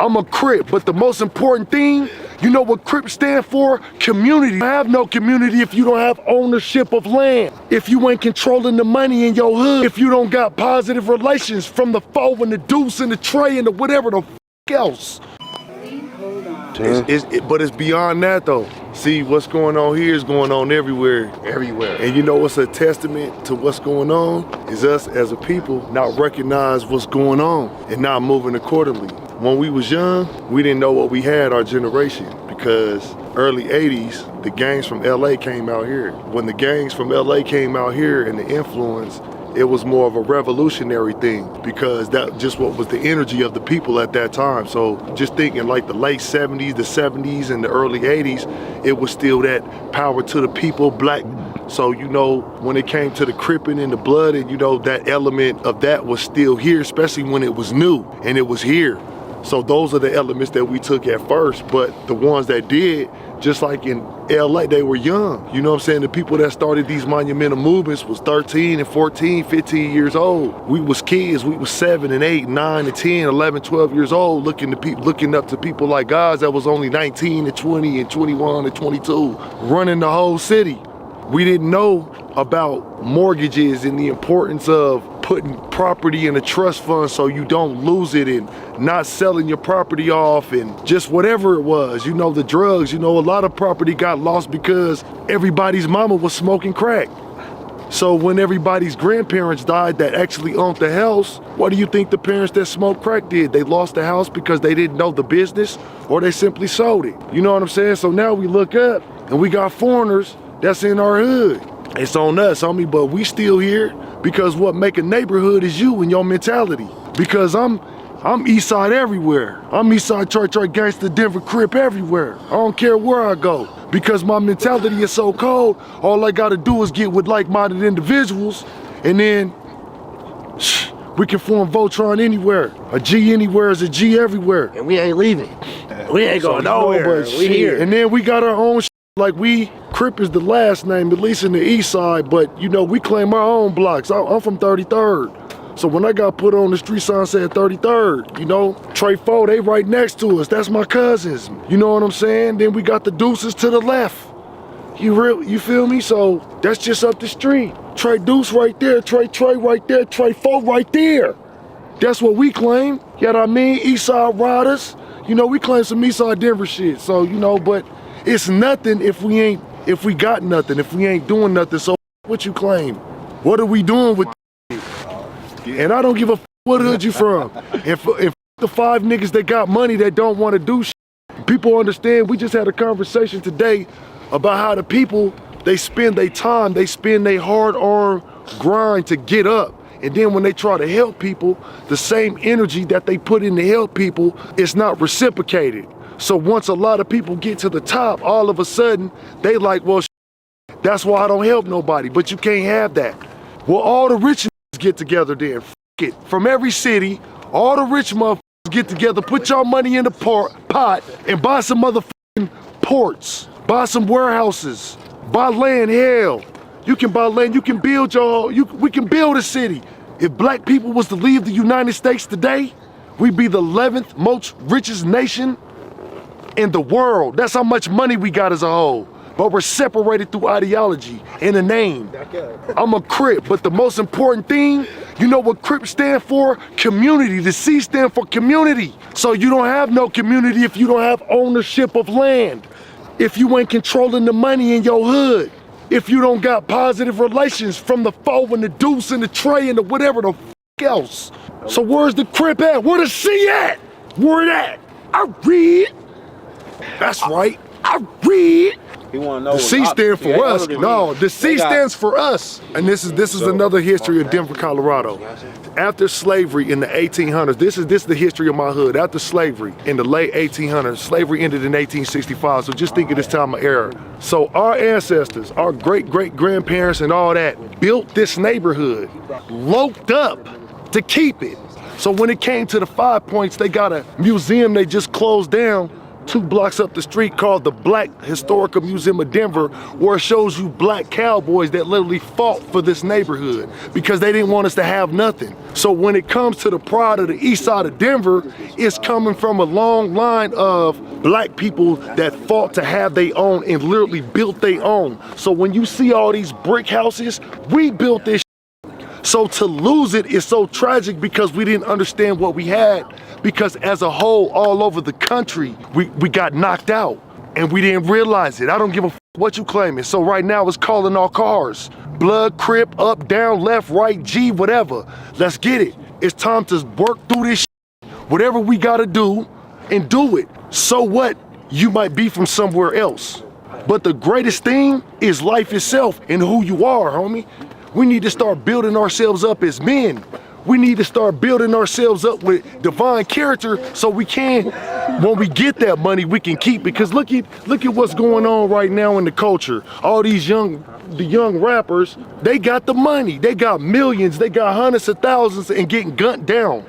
I'm a Crip, but the most important thing, you know what Crip stand for? Community. You have no community if you don't have ownership of land. If you ain't controlling the money in your hood. If you don't got positive relations from the foe and the deuce and the tray and the whatever the else. But it's beyond that though. See, what's going on here is going on everywhere. And you know what's a testament to what's going on? Is us as a people not recognize what's going on and not moving accordingly. When we was young, we didn't know what we had, our generation, because early 80s, the gangs from LA came out here. When the gangs from LA came out here and the influence, it was more of a revolutionary thing because that just what was the energy of the people at that time. So just thinking like the late 70s, the 70s and the early 80s, it was still that power to the people, black. So, you know, when it came to the Cripp'n and the blood and, you know, that element of that was still here, especially when it was new and it was here. So those are the elements that we took at first, but the ones that did, just like in LA, they were young. You know what I'm saying? The people that started these monumental movements was 13 and 14, 15 years old. We was kids, we was 7 and 8, 9 and 10, 11, 12 years old, looking up to people like guys that was only 19 and 20 and 21 and 22, running the whole city. We didn't know about mortgages and the importance of putting property in a trust fund so you don't lose it and not selling your property off and just whatever it was. You know, the drugs, you know, a lot of property got lost because everybody's mama was smoking crack. So when everybody's grandparents died that actually owned the house, what do you think the parents that smoked crack did? They lost the house because they didn't know the business or they simply sold it. You know what I'm saying? So now we look up and we got foreigners that's in our hood. It's on us, homie, but we still here because what make a neighborhood is you and your mentality. Because I'm east side everywhere. I'm east side church gangster, Denver Crip everywhere. I don't care where I go. Because my mentality is so cold, all I gotta do is get with like-minded individuals and then we can form Voltron anywhere. A G anywhere is a G everywhere. And we ain't leaving. We ain't going nowhere. We here. And then we got our own like Crip is the last name, at least in the east side, but you know, we claim our own blocks. I'm from 33rd. So when I got put on the street sign said 33rd, you know, Trey 4, they right next to us. That's my cousins. You know what I'm saying? Then we got the deuces to the left. You feel me? So that's just up the street. Trey Deuce right there, Trey right there, Trey 4 right there. That's what we claim. You know what I mean? East side riders. You know, we claim some east side Denver shit. So, you know, but it's nothing if we got nothing, if we ain't doing nothing. So what you claim? What are we doing with And I don't give a what hood you from. If the 5 niggas that got money that don't want to do shit, people understand. We just had a conversation today about how the people, they spend their time, they spend their hard-earned grind to get up. And then when they try to help people, the same energy that they put in to help people is not reciprocated. So once a lot of people get to the top, all of a sudden, they like, well, that's why I don't help nobody, but you can't have that. Well, all the rich get together then, f it. From every city, all the rich motherfuckers get together, put your money in the pot, and buy some motherfucking ports, buy some warehouses, buy land, hell. You can buy land, you can build we can build a city. If black people was to leave the United States today, we'd be the 11th most richest nation in the world. That's how much money we got as a whole. But we're separated through ideology and a name. I'm a Crip, but the most important thing, you know what Crip stand for? Community. The C stand for community. So you don't have no community if you don't have ownership of land. If you ain't controlling the money in your hood. If you don't got positive relations from the foe and the deuce and the tray and the whatever the else. So where's the Crip at? Where the C at? Where it at? I read. That's right, I read. He wanna know the C stands for us. No, the C stands for us. And this is another history of Denver, Colorado. After slavery in the 1800s, this is the history of my hood. After slavery in the late 1800s, slavery ended in 1865. So just think of this time of era. So our ancestors, our great-great-grandparents and all that built this neighborhood, loped up to keep it. So when it came to the 5 points, they got a museum they just closed down 2 blocks up the street called the Black Historical Museum of Denver, where it shows you black cowboys that literally fought for this neighborhood because they didn't want us to have nothing. So when it comes to the pride of the east side of Denver, it's coming from a long line of black people that fought to have their own and literally built their own. So when you see all these brick houses, we built this. So to lose it is so tragic because we didn't understand what we had, because as a whole, all over the country, we got knocked out and we didn't realize it. I don't give a what you claiming. So right now it's calling all cars. Blood, Crip, up, down, left, right, G, whatever. Let's get it. It's time to work through this whatever we gotta do and do it. So what? You might be from somewhere else. But the greatest thing is life itself and who you are, homie. We need to start building ourselves up as men. We need to start building ourselves up with divine character so we can, when we get that money, we can keep it. Because look at what's going on right now in the culture. All these young rappers, they got the money. They got millions, they got hundreds of thousands and getting gunned down.